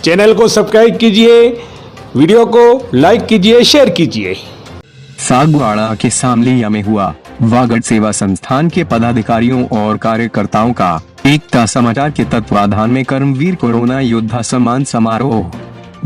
Channel को subscribe कीजिए, video को लाइक कीजिए, शेयर कीजिए। सागवाड़ा के सामलिया में हुआ वागड़ सेवा संस्थान के पदाधिकारियों और कार्यकर्ताओं का एकता समाचार के तत्वाधान में कर्मवीर कोरोना योद्धा सम्मान समारोह।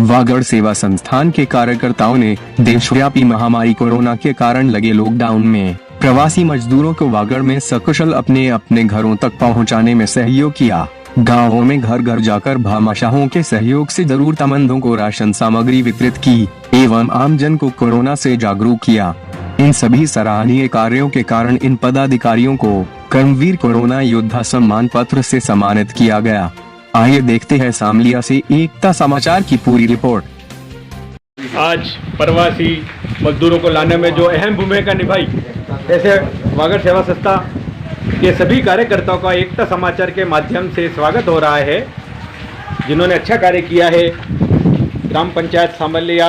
वागड़ सेवा संस्थान के कार्यकर्ताओं ने देशव्यापी महामारी कोरोना के कारण लगे लॉकडाउन में प्रवासी मजदूरों को वागड़ में सकुशल अपने अपने घरों तक पहुंचाने में सहयोग किया। गांवों में घर घर जाकर भामाशाहों के सहयोग से जरूरतमंदों को राशन सामग्री वितरित की एवं आमजन को कोरोना से जागरूक किया। इन सभी सराहनीय कार्यों के कारण इन पदाधिकारियों को कर्मवीर कोरोना योद्धा सम्मान पत्र से सम्मानित किया गया। आइए देखते हैं सामलिया से एकता समाचार की पूरी रिपोर्ट। आज प्रवासी मजदूरों को लाने में जो अहम भूमिका निभाई, ऐसे वागड़ सेवा संस्था के सभी कार्यकर्ताओं का एकता समाचार के माध्यम से स्वागत हो रहा है, जिन्होंने अच्छा कार्य किया है। ग्राम पंचायत सामलिया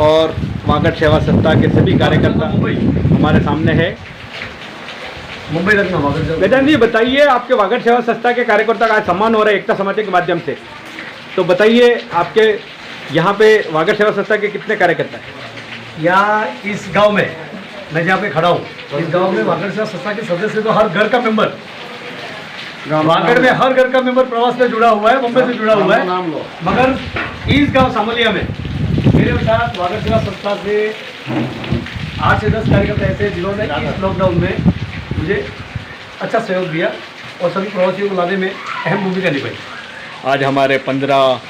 और वागड़ सेवा संस्था के सभी कार्यकर्ता हमारे सामने है। मुंबई लखनऊ गजानन जी, बताइए, आपके वागड़ सेवा संस्था के कार्यकर्ता का आज सम्मान हो रहा है एकता समाचार के माध्यम से, तो बताइए आपके यहाँ पे वागड़ सेवा संस्था के कितने कार्यकर्ता हैं? यहाँ इस गांव में मैं जहाँ पे खड़ा हूँ, इस गांव में वागड़ सेवा संस्था के सदस्य तो हर घर का मेंबर, वागड़ में हर घर का मेंबर प्रवास में जुड़ा हुआ है, मुंबई से जुड़ा हुआ है। मगर इस गांव सामलिया में मेरे साथ वागड़ सेवा संस्था से 8 से 10 कार्यकर्ता ऐसे जिन्होंने इस लॉकडाउन में मुझे अच्छा सहयोग दिया और सभी प्रवासियों को लाने में अहम भूमिका निभाई। आज हमारे 15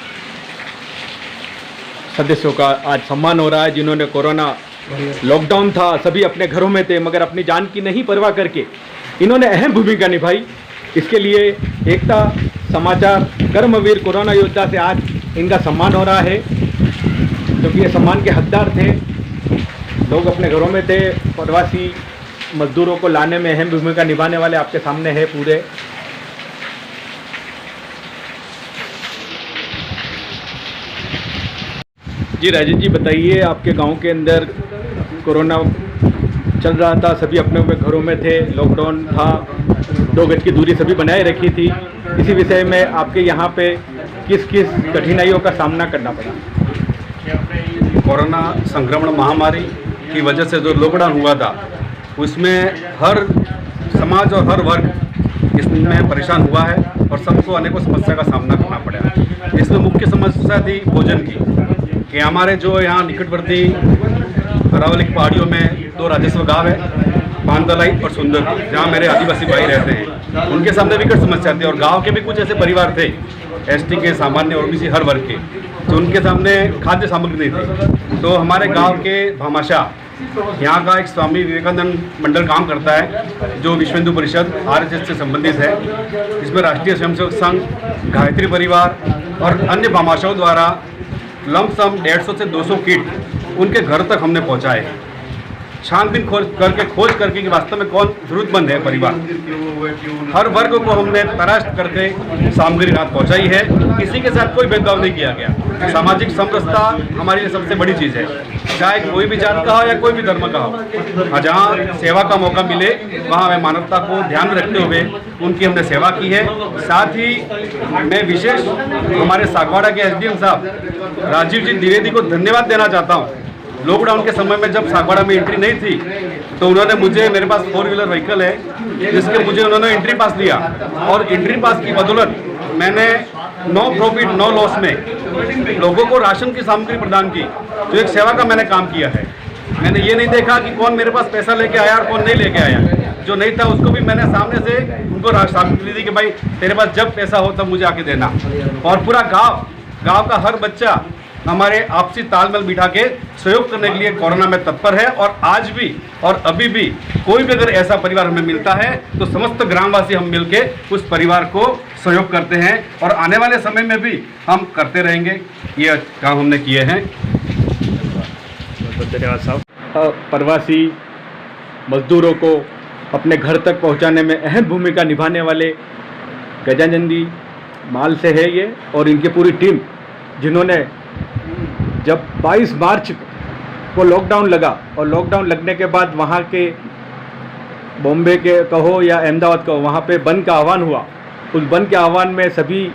सदस्यों का आज सम्मान हो रहा है, जिन्होंने कोरोना लॉकडाउन था, सभी अपने घरों में थे, मगर अपनी जान की नहीं परवाह करके इन्होंने अहम भूमिका निभाई। इसके लिए एकता समाचार कर्मवीर कोरोना योद्धा से आज इनका सम्मान हो रहा है, क्योंकि ये सम्मान के हकदार थे। लोग अपने घरों में थे, प्रवासी मजदूरों को लाने में अहम भूमिका निभाने वाले आपके सामने है पूरे। जी राजेश जी, बताइए, आपके गांव के अंदर कोरोना चल रहा था, सभी अपने अपने घरों में थे, लॉकडाउन था, 2 गज की दूरी सभी बनाए रखी थी। इसी विषय में आपके यहाँ पे किस किस कठिनाइयों का सामना करना पड़ा? कोरोना संक्रमण महामारी की वजह से जो लॉकडाउन हुआ था, उसमें हर समाज और हर वर्ग इसमें परेशान हुआ है और सबको अनेकों समस्या का सामना करना पड़ा। इसमें मुख्य समस्या थी भोजन की, कि हमारे जो यहाँ निकटवर्ती अरावली की पहाड़ियों में 2 राजस्व गांव है, पानतलाई और सुंदर, जहाँ मेरे आदिवासी भाई रहते हैं। उनके सामने विकट समस्या थी और गांव के भी कुछ ऐसे परिवार थे एसटी के, सामान्य और ओबीसी हर वर्ग के, तो उनके सामने खाद्य सामग्री नहीं थी। तो हमारे गांव के भामाशाह, यहाँ का एक स्वामी विवेकानंद मंडल काम करता है, जो विश्व हिंदू परिषद RSS से संबंधित है। इसमें राष्ट्रीय स्वयंसेवक संघ, गायत्री परिवार और अन्य भामाशाहों द्वारा लमसम 150 से 200 किट उनके घर तक हमने पहुँचाए। छानबीन खोज करके कि वास्तव में कौन जरूरतमंद है परिवार, हर वर्ग को हमने तलाश करके सामग्री रात पहुंचाई है। किसी के साथ कोई भेदभाव नहीं किया गया। सामाजिक समरसता हमारे लिए सबसे बड़ी चीज़ है, चाहे कोई भी जात का हो या कोई भी धर्म का हो। जहाँ सेवा का मौका मिले वहाँ हमें मानवता को ध्यान में रखते हुए उनकी हमने सेवा की है। साथ ही मैं विशेष हमारे सागवाड़ा के SDM साहब राजीव जी द्विवेदी को धन्यवाद देना चाहता हूँ। लॉकडाउन के समय में जब सागवाड़ा में एंट्री नहीं थी, तो उन्होंने मुझे, मेरे पास 4 व्हीलर व्हीकल है, जिसके मुझे उन्होंने एंट्री पास दिया और एंट्री पास की बदौलत मैंने नो प्रॉफिट नो लॉस में लोगों को राशन की सामग्री प्रदान की, जो एक सेवा का मैंने काम किया है। मैंने ये नहीं देखा कि कौन मेरे पास पैसा लेके आया और कौन नहीं लेके आया। जो नहीं था उसको भी मैंने सामने से उनको सामग्री दी कि भाई तेरे पास जब पैसा हो तब मुझे आके देना। और पूरा गाँव का हर बच्चा हमारे आपसी तालमेल बिठा के सहयोग करने के लिए कोरोना में तत्पर है। और आज भी और अभी भी कोई भी अगर ऐसा परिवार हमें मिलता है तो समस्त ग्रामवासी हम मिलके उस परिवार को सहयोग करते हैं और आने वाले समय में भी हम करते रहेंगे। ये काम हमने किए हैं। धन्यवाद साहब। प्रवासी मजदूरों को अपने घर तक पहुंचाने में अहम भूमिका निभाने वाले गजानन जी माल से है ये, और इनकी पूरी टीम, जिन्होंने जब 22 मार्च को लॉकडाउन लगा और लॉकडाउन लगने के बाद वहाँ के बॉम्बे के कहो या अहमदाबाद कहो, वहाँ पे बंद का आह्वान हुआ। उस बंद के आह्वान में सभी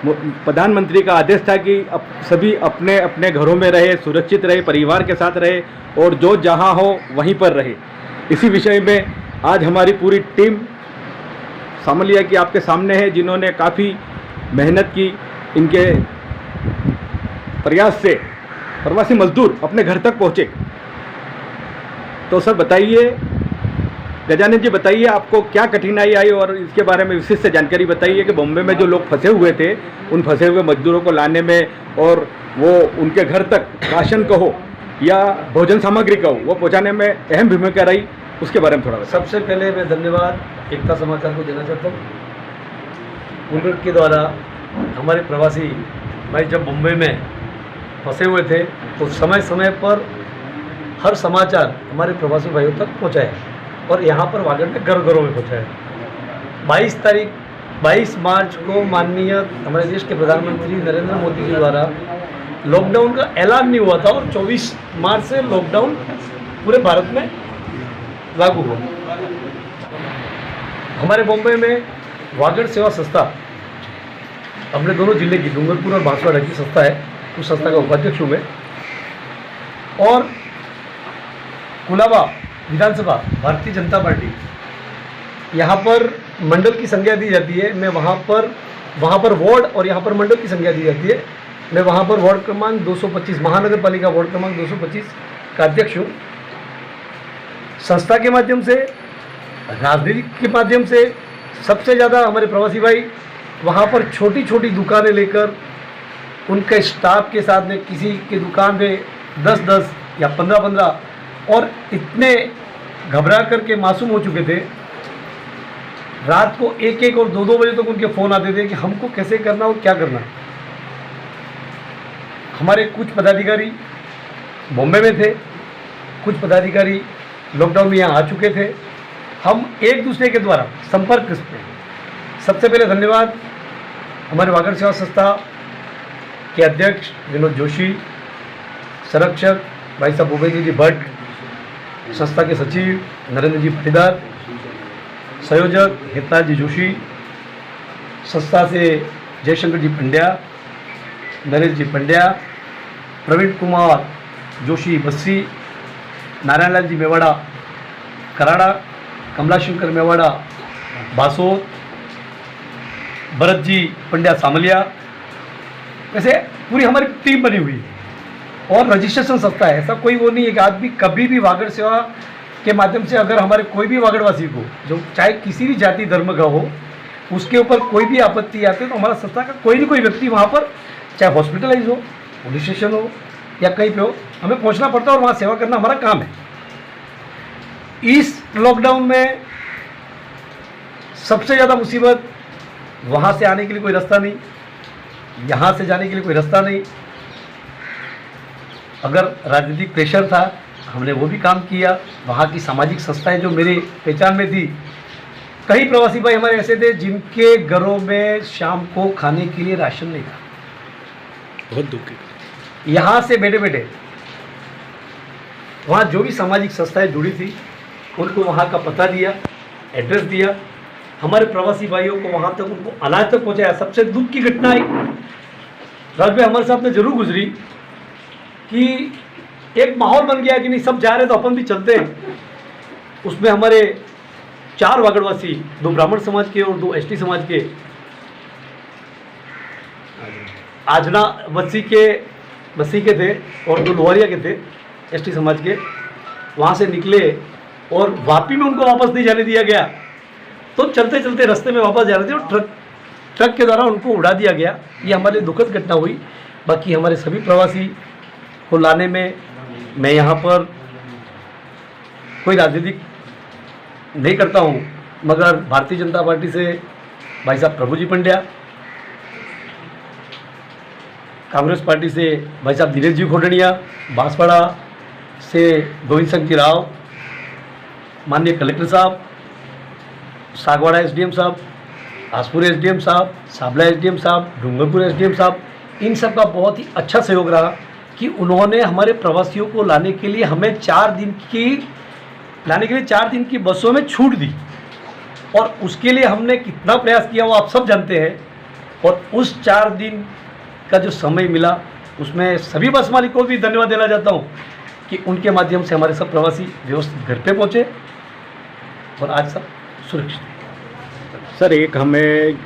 प्रधानमंत्री का आदेश था कि सभी अपने अपने घरों में रहे, सुरक्षित रहे, परिवार के साथ रहे और जो जहां हो वहीं पर रहे। इसी विषय में आज हमारी पूरी टीम सामलिया की आपके सामने है, जिन्होंने काफ़ी मेहनत की। इनके प्रयास से प्रवासी मजदूर अपने घर तक पहुँचे। तो सर बताइए, गजानन जी बताइए आपको क्या कठिनाई आई और इसके बारे में विशेष से जानकारी बताइए कि बॉम्बे में जो लोग फंसे हुए थे उन फंसे हुए मजदूरों को लाने में और वो उनके घर तक राशन कहो या भोजन सामग्री कहो वो पहुंचाने में अहम भूमिका रही, उसके बारे में थोड़ा बताइए। सबसे पहले मैं धन्यवाद एकता समाचार को देना चाहता हूँ। उनके द्वारा हमारे प्रवासी भाई जब मुंबई में फंसे हुए थे तो समय समय पर हर समाचार हमारे प्रवासी भाइयों तक पहुँचाए और यहाँ पर वागड़ में घर घरों में पहुँचाए। 22 मार्च को माननीय हमारे देश के प्रधानमंत्री नरेंद्र मोदी जी द्वारा लॉकडाउन का ऐलान नहीं हुआ था और 24 मार्च से लॉकडाउन पूरे भारत में लागू हुआ। हमारे बॉम्बे में वागड़ सेवा संस्था अपने दोनों जिले की डूंगरपुर और बांसवाड़ा की संस्था है, उस संस्था का उपाध्यक्ष हूँ मैं। और कुलाबा विधानसभा भारतीय जनता पार्टी, यहाँ पर मंडल की संज्ञा दी जाती है। मैं वहाँ पर वार्ड और यहाँ पर मंडल की संज्ञा दी जाती है। मैं वहाँ पर वार्ड क्रमांक 225 महानगर पालिका वार्ड क्रमांक 225 का अध्यक्ष हूँ। संस्था के माध्यम से, राजनीति के माध्यम से सबसे ज़्यादा हमारे प्रवासी भाई वहाँ पर छोटी छोटी दुकानें लेकर उनके स्टाफ के साथ में किसी की दुकान पे 10-10 या 15-15 और इतने घबरा करके मासूम हो चुके थे। रात को 1-1 और 2-2 बजे तक उनके फ़ोन आते थे कि हमको कैसे करना और क्या करना। हमारे कुछ पदाधिकारी बॉम्बे में थे, कुछ पदाधिकारी लॉकडाउन में यहाँ आ चुके थे। हम एक दूसरे के द्वारा संपर्क में सबसे पहले धन्यवाद हमारे वागड़ सेवा संस्था के अध्यक्ष विनोद जोशी, संरक्षक भाई साहब भूपेंद्र जी भट्ट, संस्था के सचिव नरेंद्र जी पाटीदार, संयोजक हितलाल जी जोशी, संस्था से जयशंकर जी पंड्या, नरेश जी पंड्या, प्रवीण कुमार जोशी बस्सी, नारायणलाल जी मेवाड़ा कराड़ा, कमलाशंकर मेवाड़ा बासोद, भरत जी पंड्या सामलिया, वैसे पूरी हमारी टीम बनी हुई है और रजिस्ट्रेशन संस्था है। ऐसा कोई वो नहीं है कि आदमी कभी भी वागड़ सेवा के माध्यम से अगर हमारे कोई भी वागड़वासी को जो चाहे किसी भी जाति धर्म का हो उसके ऊपर कोई भी आपत्ति आती है तो हमारा संस्था का कोई ना कोई व्यक्ति वहाँ पर चाहे हॉस्पिटलाइज हो, पुलिस स्टेशन हो या कहीं पे हो, हमें पहुँचना पड़ता है और वहाँ सेवा करना हमारा काम है। इस लॉकडाउन में सबसे ज़्यादा मुसीबत वहाँ से आने के लिए कोई रास्ता नहीं, यहाँ से जाने के लिए कोई रास्ता नहीं। अगर राजनीतिक प्रेशर था हमने वो भी काम किया। वहाँ की सामाजिक संस्थाएं जो मेरे पहचान में थी, कई प्रवासी भाई हमारे ऐसे थे जिनके घरों में शाम को खाने के लिए राशन नहीं था। बहुत दुख की। यहाँ से बैठे बैठे वहाँ जो भी सामाजिक संस्थाएं जुड़ी थी उनको वहाँ का पता दिया, एड्रेस दिया, हमारे प्रवासी भाइयों को वहाँ तक उनको अनाज तक पहुँचाया। सबसे दुख की घटना आई राज भाई हमारे साथ में जरूर गुजरी कि एक माहौल बन गया कि नहीं सब जा रहे तो अपन भी चलते हैं। उसमें हमारे 4 वागड़वासी, 2 ब्राह्मण समाज के और 2 एसटी समाज के, आजना बस्सी के थे और 2 लोहारिया के थे एसटी समाज के, वहाँ से निकले और वापी में उनको वापस नहीं जाने दिया गया। तो चलते चलते रास्ते में वापस जा रहे थे और ट्रक के द्वारा उनको उड़ा दिया गया। ये हमारे दुखद घटना हुई। बाकी हमारे सभी प्रवासी को लाने में मैं यहाँ पर कोई राजनीतिक नहीं करता हूँ, मगर भारतीय जनता पार्टी से भाई साहब प्रभु जी पंड्या, कांग्रेस पार्टी से भाई साहब दिनेश जी खोडनिया, बांसवाड़ा से गोविंद सिंह जी राव, माननीय कलेक्टर साहब, सागवाड़ा एसडीएम साहब, आसपुर एसडीएम साहब, साबला एसडीएम साहब, डूंगरपुर एसडीएम साहब, इन सब का बहुत ही अच्छा सहयोग रहा कि उन्होंने हमारे प्रवासियों को लाने के लिए हमें 4 दिन की बसों में छूट दी। और उसके लिए हमने कितना प्रयास किया वो आप सब जानते हैं। और उस 4 दिन का जो समय मिला उसमें सभी बस मालिक को भी धन्यवाद देना चाहता हूँ कि उनके माध्यम से हमारे सब प्रवासी व्यवस्थित घर पे पहुँचे और आज सब सुरक्षित हैं। सर एक हमें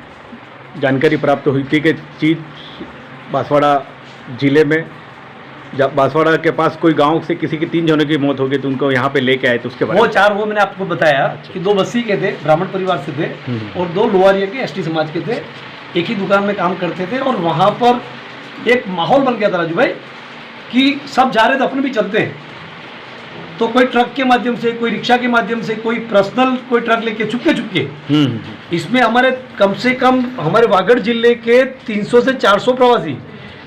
जानकारी प्राप्त हुई थी कि चीज बांसवाड़ा जिले में जब बांसवाड़ा के पास कोई गांव से किसी की 3 जनों की मौत हो गई तो उनको यहाँ पे लेके आए तो उसके बारे वो में 4 वो मैंने आपको बताया कि 2 बस्सी के थे, ब्राह्मण परिवार से थे और 2 लोहारिया के एसटी समाज के थे। एक ही दुकान में काम करते थे और वहाँ पर एक माहौल बन गया था राजू भाई कि सब जा रहे थे, अपने भी चलते हैं, तो कोई ट्रक के माध्यम से, कोई रिक्शा के माध्यम से, कोई पर्सनल कोई ट्रक लेके चुपके इसमें हमारे कम से कम हमारे वागड़ जिले के 300 से 400 प्रवासी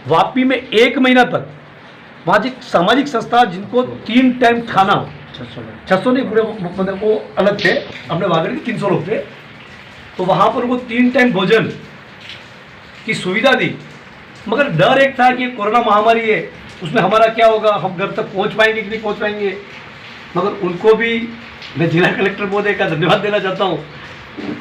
वापी में 1 महीना तक वहाँ एक सामाजिक संस्था जिनको 3 टाइम खाना 600 नहीं पूरे मतलब वो अलग थे, अपने वागड़ के 300 लोग थे, तो वहाँ पर वो 3 टाइम भोजन की सुविधा दी। मगर डर एक था कि कोरोना महामारी है, उसमें हमारा क्या होगा, हम घर तक पहुँच पाएंगे कि नहीं पहुँच पाएंगे। मगर उनको भी मैं जिला कलेक्टर महोदय का धन्यवाद देना चाहता हूँ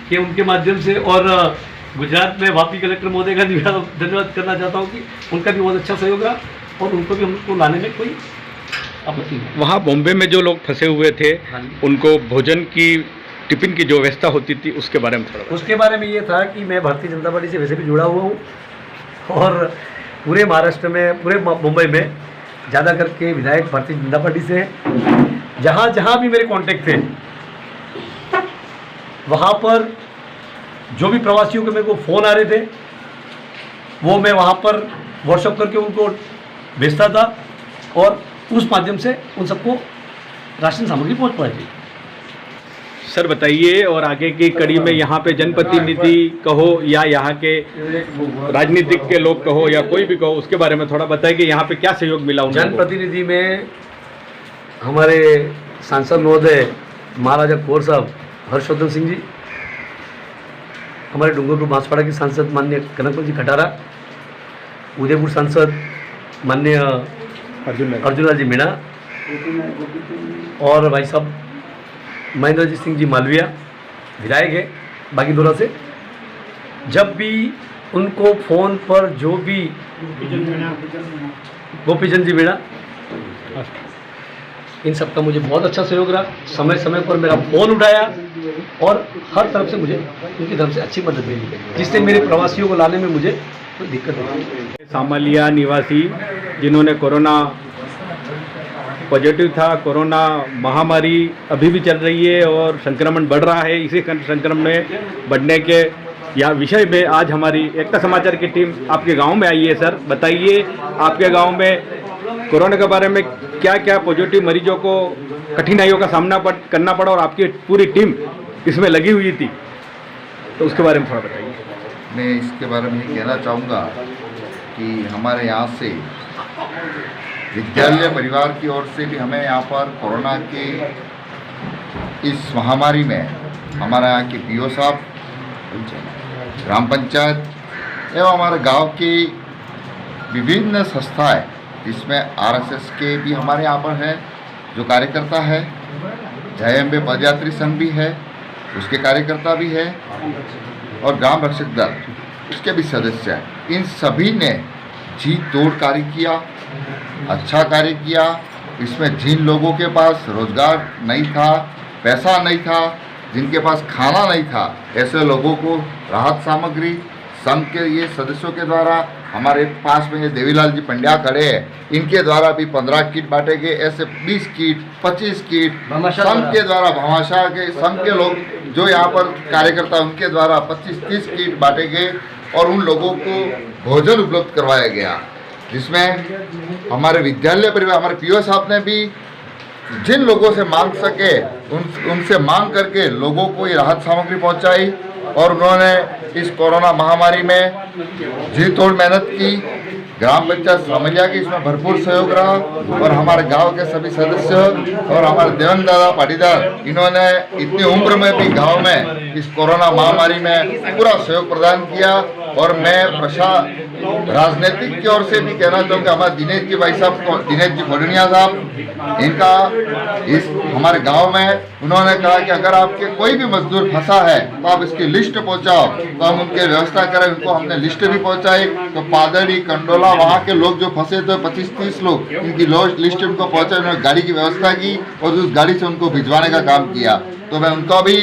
कि उनके माध्यम से, और गुजरात में वापी कलेक्टर महोदय का धन्यवाद करना चाहता हूँ कि उनका भी बहुत अच्छा सहयोग रहा और उनको भी हमको लाने में कोई आपत्ति नहीं। वहाँ बॉम्बे में जो लोग फंसे हुए थे हाँ जी। उनको भोजन की टिफिन की जो व्यवस्था होती थी उसके बारे में थोड़ा उसके बारे में ये था कि मैं भारतीय जनता पार्टी से वैसे भी जुड़ा हुआ हूँ और पूरे महाराष्ट्र में, पूरे मुंबई में ज़्यादा करके विधायक भारतीय जनता पार्टी से हैं। जहाँ जहाँ भी मेरे कांटेक्ट थे वहाँ पर जो भी प्रवासियों के मेरे को फ़ोन आ रहे थे वो मैं वहाँ पर व्हाट्सएप करके उनको भेजता था और उस माध्यम से उन सबको राशन सामग्री पहुँच पाई थी। सर बताइए, और आगे की कड़ी में यहाँ पे जनप्रतिनिधि कहो या यहाँ के राजनीतिक के लोग कहो या कोई भी कहो, उसके बारे में थोड़ा बताइए कि यहाँ पे क्या सहयोग मिला उनको। जनप्रतिनिधि में हमारे सांसद महोदय महाराजा कौर साहब हर्षवर्धन सिंह जी, हमारे डूंगरपुर बांसवाड़ा के सांसद माननीय कनकलाल जी खटारा, उदयपुर सांसद माननीय अर्जुनलाल जी मीणा और भाई साहब महेंद्रजीत सिंह जी मालविया विधायक है बागीदोरा से। जब भी उनको फ़ोन पर जो भी गोपीचंद जी मीणा, इन सब का मुझे बहुत अच्छा सहयोग रहा। समय समय पर मेरा फ़ोन उठाया और हर तरफ से मुझे उनकी तरफ से अच्छी मदद मिली, जिससे मेरे प्रवासियों को लाने में मुझे कोई दिक्कत नहीं। सामालिया निवासी जिन्होंने कोरोना पॉजिटिव था, कोरोना महामारी अभी भी चल रही है और संक्रमण बढ़ रहा है। इसी संक्रमण में बढ़ने के या विषय में आज हमारी एकता समाचार की टीम आपके गांव में आई है। सर बताइए, आपके गांव में कोरोना के बारे में क्या क्या पॉजिटिव मरीजों को कठिनाइयों का सामना करना पड़ा और आपकी पूरी टीम इसमें लगी हुई थी, तो उसके बारे में थोड़ा बताइए। मैं इसके बारे में ये कहना चाहूँगा कि हमारे यहाँ से विद्यालय परिवार की ओर से भी हमें यहाँ पर कोरोना के इस महामारी में हमारे यहाँ के पीओ साहब, ग्राम पंचायत एवं हमारे गांव की विभिन्न संस्थाएं, जिसमें आरएसएस के भी हमारे यहाँ पर हैं जो कार्यकर्ता है, जय अम्बे पदयात्री संघ भी है उसके कार्यकर्ता भी है और ग्राम रक्षक दल उसके भी सदस्य हैं। इन सभी ने जी तोड़ कार्य किया, अच्छा कार्य किया। इसमें जिन लोगों के पास रोजगार नहीं था, पैसा नहीं था, जिनके पास खाना नहीं था, ऐसे लोगों को राहत सामग्री संघ के ये सदस्यों के द्वारा, हमारे पास में ये देवीलाल जी पंड्या खड़े हैं, इनके द्वारा भी 15 किट बांटे गए। ऐसे 20 किट 25 किट संघ के द्वारा, भामाशाह के संघ के लोग जो यहाँ पर कार्यकर्ता उनके द्वारा 25-30 किट बांटे गए और उन लोगों को भोजन उपलब्ध करवाया गया, जिसमें हमारे विद्यालय परिवार, हमारे पीओ साहब ने भी जिन लोगों से मांग सके उनसे मांग करके लोगों को ये राहत सामग्री पहुंचाई और उन्होंने इस कोरोना महामारी में जी तोड़ मेहनत की। ग्राम पंचायत सामलिया की इसमें भरपूर सहयोग रहा और हमारे गांव के सभी सदस्य और हमारे देवन दादा पाटीदार, इन्होंने इतनी उम्र में भी गांव में इस कोरोना महामारी में पूरा सहयोग प्रदान किया और मैं राजनीतिक की ओर से भी कहना चाहूँगा, हमारे दिनेश जी भाई साहब, दिनेश जी खोलनिया साहब, इनका इस हमारे गांव में उन्होंने कहा कि अगर आपके कोई भी मजदूर फंसा है तो आप इसकी लिस्ट पहुंचाओ, तो हम उनके व्यवस्था करें। उनको हमने लिस्ट भी पहुंचाई, तो पादड़ी, कंडोला, वहाँ के लोग जो फंसे थे 25-30 लोग, इनकी लिस्ट उनको पहुंचाई। उन्होंने गाड़ी की व्यवस्था की और उस गाड़ी से उनको भिजवाने का काम किया। तो मैं उनका भी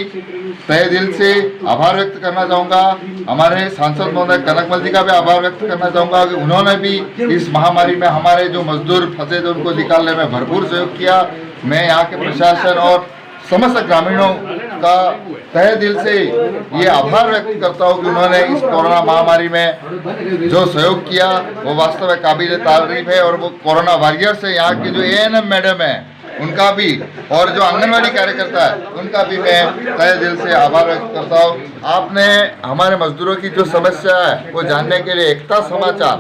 तहे दिल से आभार व्यक्त करना चाहूँगा। हमारे सांसद महोदय कनकमल जी का भी आभार व्यक्त करना चाहूँगा कि उन्होंने भी इस महामारी में हमारे जो मजदूर फंसे थे उनको निकालने में भरपूर सहयोग किया। मैं यहाँ के प्रशासन और समस्त ग्रामीणों का तहे दिल से ये आभार व्यक्त करता हूँ कि उन्होंने इस कोरोना महामारी में जो सहयोग किया वो वास्तव में काबिल तारीफ है। और वो कोरोना वॉरियर्स है, यहाँ की जो ANM मैडम है उनका भी, और जो आंगनवाड़ी कार्यकर्ता है उनका भी मैं तहे दिल से आभार व्यक्त करता हूँ। आपने हमारे मजदूरों की जो समस्या है वो जानने के लिए एकता समाचार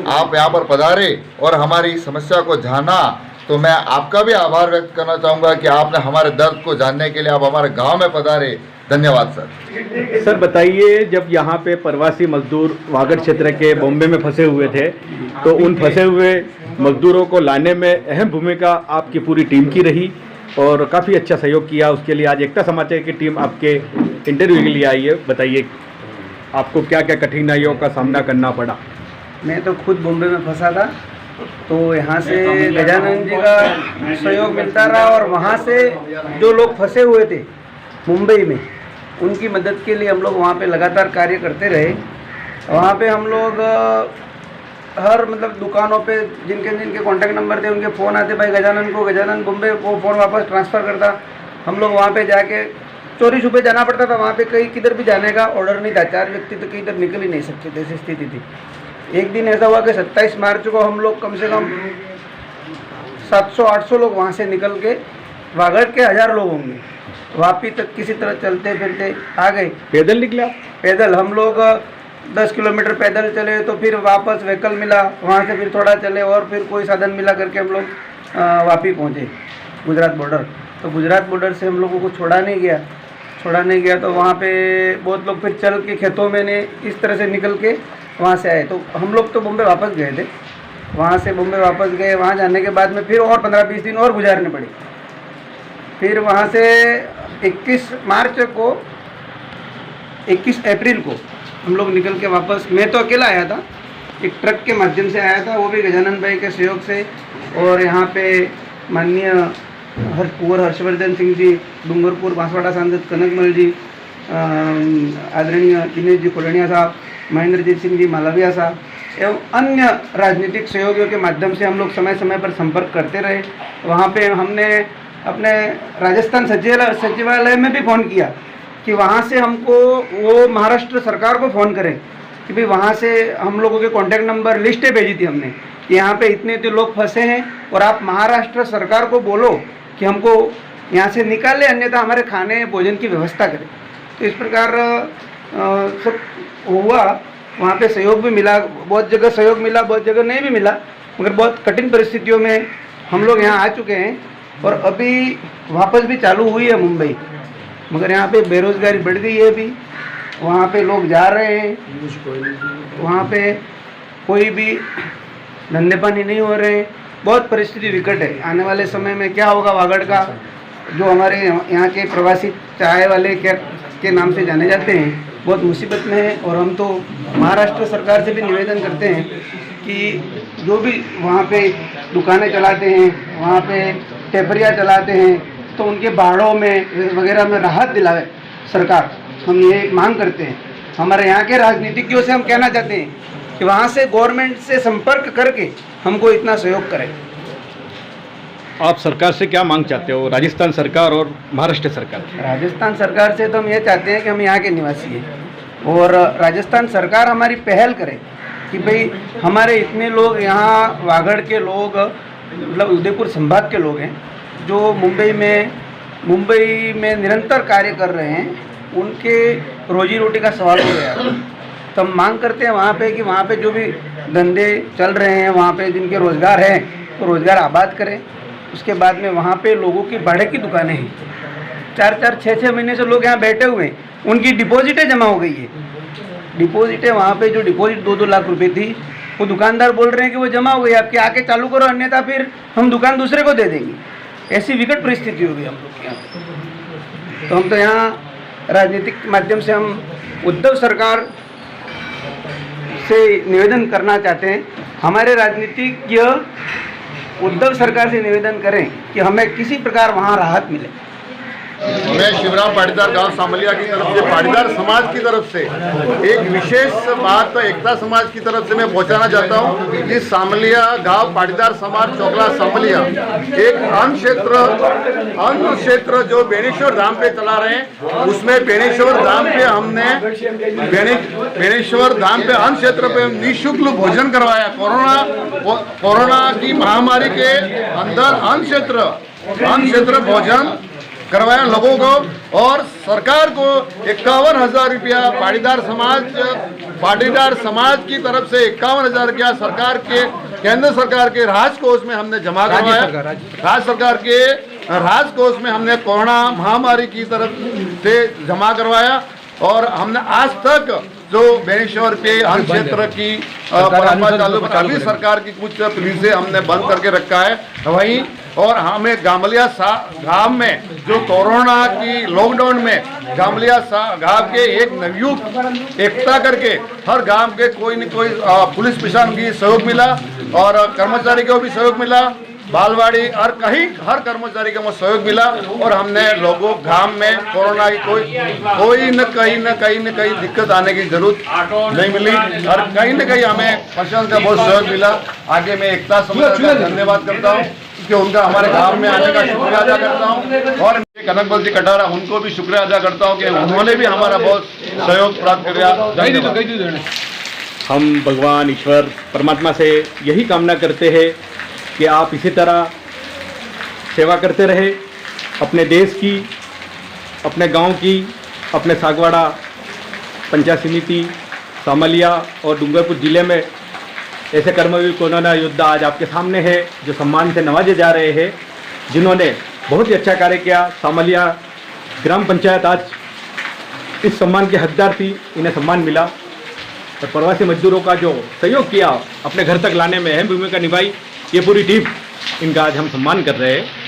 आप यहाँ पर पधारे और हमारी समस्या को जाना, तो मैं आपका भी आभार व्यक्त करना चाहूँगा कि आपने हमारे दर्द को जानने के लिए आप हमारे गांव में पधारे। धन्यवाद सर। सर बताइए, जब यहाँ पे प्रवासी मजदूर वागड़ क्षेत्र के बॉम्बे में फंसे हुए थे, तो उन फंसे हुए मजदूरों को लाने में अहम भूमिका आपकी पूरी टीम की रही और काफ़ी अच्छा सहयोग किया। उसके लिए आज एकता समाचार की टीम आपके इंटरव्यू के लिए आई है। बताइए आपको क्या क्या कठिनाइयों का सामना करना पड़ा? मैं तो खुद बॉम्बे में फंसा था, तो यहाँ से गजानन जी का सहयोग मिलता रहा और वहाँ से जो लोग फंसे हुए थे मुंबई में, उनकी मदद के लिए हम लोग वहाँ पे लगातार कार्य करते रहे। वहाँ पे हम लोग हर दुकानों पे जिनके कॉन्टैक्ट नंबर थे उनके फ़ोन आते, भाई गजानन को, गजानन बॉम्बे, वो फ़ोन वापस ट्रांसफ़र करता। हम लोग वहाँ पे जाके चोरी छुपे जाना पड़ता था। वहाँ पे कहीं किधर भी जाने का ऑर्डर नहीं था, 4 व्यक्ति तो कहीं इधर निकल ही नहीं सकते थे, ऐसी स्थिति थी। एक दिन ऐसा हुआ कि 27 मार्च को हम लोग कम से कम 700-800 लोग वहाँ से निकल के, वागड़ के 1000 लोग होंगे, वापी तक किसी तरह चलते फिरते आ गए। पैदल निकला? पैदल हम लोग 10 किलोमीटर पैदल चले, तो फिर वापस व्हीकल मिला, वहाँ से फिर थोड़ा चले और फिर कोई साधन मिला करके हम लोग वापी पहुँचे गुजरात बॉर्डर। तो गुजरात बॉर्डर से हम लोगों को छोड़ा नहीं गया, तो वहाँ पे बहुत लोग फिर चल के खेतों में ने इस तरह से निकल के वहाँ से आए। तो हम लोग तो बॉम्बे वापस गए थे, वहाँ से बॉम्बे वापस गए। वहाँ जाने के बाद में फिर और 15-20 दिन और गुजारने पड़े। फिर वहाँ से 21 अप्रैल को हम लोग निकल के वापस, मैं तो अकेला आया था, एक ट्रक के माध्यम से आया था, वो भी गजानन भाई के सहयोग से। और यहाँ पे माननीय कुंवर हर्षवर्धन सिंह जी, डूंगरपुर बांसवाड़ा सांसद कनकमल जी, आदरणीय दिनेश जी खोलनिया साहब, महेंद्रजीत सिंह जी मालविया साहब एवं अन्य राजनीतिक सहयोगियों के माध्यम से हम लोग समय समय पर संपर्क करते रहे। वहाँ पे हमने अपने राजस्थान सचिवालय में भी फ़ोन किया कि वहाँ से हमको वो महाराष्ट्र सरकार को फ़ोन करें कि भाई वहाँ से हम लोगों के कॉन्टैक्ट नंबर लिस्टें भेजी थी हमने कि यहाँ पे इतने लोग फंसे हैं और आप महाराष्ट्र सरकार को बोलो कि हमको यहाँ से निकाले, अन्यथा हमारे खाने भोजन की व्यवस्था करें। तो इस प्रकार सब हुआ। वहाँ पे सहयोग भी मिला, बहुत जगह सहयोग मिला, बहुत जगह नहीं भी मिला, मगर बहुत कठिन परिस्थितियों में हम लोग यहाँ आ चुके हैं और अभी वापस भी चालू हुई है मुंबई। मगर यहाँ पे बेरोज़गारी बढ़ गई है अभी, वहाँ पे लोग जा रहे हैं, वहाँ पे कोई भी धंधे पानी नहीं हो रहे हैं, बहुत परिस्थिति विकट है। आने वाले समय में क्या होगा, वागड़ का जो हमारे यहाँ के प्रवासी चाय वाले के नाम से जाने जाते हैं, बहुत मुसीबत में है। और हम तो महाराष्ट्र सरकार से भी निवेदन करते हैं कि जो भी वहाँ पे दुकानें चलाते हैं, वहाँ पे टेपरिया चलाते हैं, तो उनके भाड़ों में वगैरह में राहत दिलावे सरकार। हम ये मांग करते हैं। हमारे यहाँ के राजनीतिज्ञों से हम कहना चाहते हैं कि वहाँ से गवर्नमेंट से संपर्क करके हमको इतना सहयोग करें। आप सरकार से क्या मांग चाहते हो, राजस्थान सरकार और महाराष्ट्र सरकार? राजस्थान सरकार से तो हम ये चाहते हैं कि हम यहाँ के निवासी हैं और राजस्थान सरकार हमारी पहल करे कि भाई हमारे इतने लोग यहाँ वागड़ के लोग, उदयपुर संभाग के लोग हैं जो मुंबई में निरंतर कार्य कर रहे हैं, उनके रोजी रोटी का सवाल हो गया। तो हम मांग करते हैं वहाँ पे कि वहाँ पे जो भी धंधे चल रहे हैं, वहाँ पे जिनके रोज़गार हैं तो रोज़गार आबाद करें। उसके बाद में वहाँ पे लोगों की भाड़े की दुकानें हैं, 4-4, 6-6 महीने से लोग यहाँ बैठे हुए हैं, उनकी डिपॉजिटें जमा हो गई है। डिपॉजिट है वहाँ पे जो डिपॉजिट 2-2 लाख रुपए थी, वो दुकानदार बोल रहे हैं कि वो जमा हो गई, आपके आके चालू करो, अन्यथा फिर हम दुकान दूसरे को दे देंगे। ऐसी विकट परिस्थिति हो गई हम लोग के यहाँ। तो हम तो यहाँ राजनीतिक माध्यम से हम उद्धव सरकार से निवेदन करना चाहते हैं, हमारे राजनीतिज्ञ उद्धव सरकार से निवेदन करें कि हमें किसी प्रकार वहाँ राहत मिले। मैं शिवराम पाटीदार गांव सामलिया की तरफ से, पाटीदार समाज की तरफ से एक विशेष बात तो एकता समाज की तरफ से मैं पहुंचाना चाहता हूं कि सामलिया गांव पाटीदार समाज चोकला सामलिया एक अन्न क्षेत्र जो बेणेश्वर धाम पे चला रहे हैं, उसमें बेणेश्वर धाम पे हमने बेणेश्वर धाम पे अन्न क्षेत्र पे निःशुल्क भोजन करवाया। कोरोना की महामारी के अंदर अन्न क्षेत्र भोजन करवाया लोगों को, और सरकार को 51,000 रुपया पाटीदार समाज की तरफ से 51,000 रुपया सरकार के केंद्र सरकार के राजकोष में हमने जमा करवाया। राज्य सरकार के राजकोष में हमने कोरोना महामारी की तरफ से जमा करवाया, और हमने आज तक जो बेणेश्वर पे अन्न क्षेत्र की परंपरा चालू अभी सरकार की कुछ पुलिसें हमने बंद करके रखा है वहीं, और हमें गामलिया गांव में जो कोरोना की लॉकडाउन में गामलिया गांव के एक नवयुवक एकता करके हर गांव के कोई न कोई पुलिस प्रशासन की सहयोग मिला, और कर्मचारी को भी सहयोग मिला, बालवाड़ी और कहीं हर कर्मचारी को सहयोग मिला, और हमने लोगों गांव में कोरोना की कोई न कहीं दिक्कत आने की जरूरत नहीं मिली, और कहीं न कहीं हमें प्रशासन का बहुत सहयोग मिला। आगे मैं एकता समाज का धन्यवाद करता हूँ कि उनका हमारे गांव में आने का शुक्रिया अदा करता हूँ, और कनकबल जी कटारा उनको भी शुक्रिया अदा करता हूँ कि उन्होंने भी हमारा बहुत सहयोग प्राप्त किया। हम भगवान ईश्वर परमात्मा से यही कामना करते हैं कि आप इसी तरह सेवा करते रहे, अपने देश की, अपने गांव की, अपने सागवाड़ा पंचायत समिति सामलिया और डूंगरपुर जिले में ऐसे कर्मवीर कोरोना योद्धा आज आपके सामने है जो सम्मान से नवाजे जा रहे हैं, जिन्होंने बहुत ही अच्छा कार्य किया। सामलिया ग्राम पंचायत आज इस सम्मान के हकदार थी, इन्हें सम्मान मिला, और प्रवासी मजदूरों का जो सहयोग किया अपने घर तक लाने में अहम भूमिका निभाई, ये पूरी टीम इनका आज हम सम्मान कर रहे हैं।